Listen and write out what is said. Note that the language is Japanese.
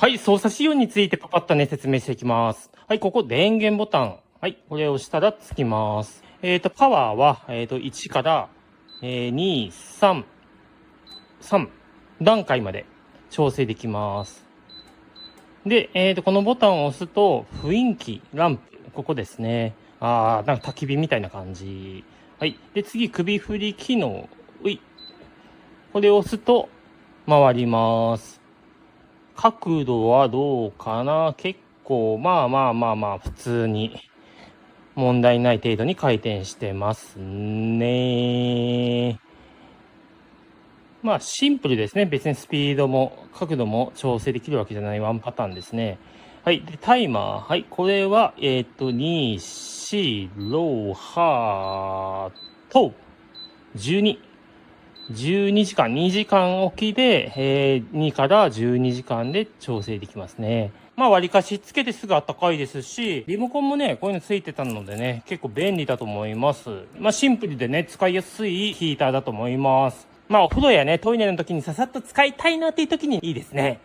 はい、操作仕様についてパパッとね、説明していきます。はい、ここ電源ボタン。はい、これを押したらつきます。パワーは、1から、2、3段階まで調整できます。で、このボタンを押すと、雰囲気、ランプ、ここですね。なんか焚き火みたいな感じ。はい。で、次、首振り機能。これを押すと、回ります。角度はどうかな？結構、まあ、普通に、問題ない程度に回転してますね。まあ、シンプルですね。別にスピードも角度も調整できるわけじゃないワンパターンですね。はい。で、タイマー。はい。これは、2、4、6、8と、12。12時間、2時間おきで、2から12時間で調整できますね。まあ割りかしつけてすぐ暖かいですし、リモコンもね、こういうのついてたのでね、結構便利だと思います。まあシンプルでね、使いやすいヒーターだと思います。まあお風呂やね、トイレの時にささっと使いたいなっていう時にいいですね。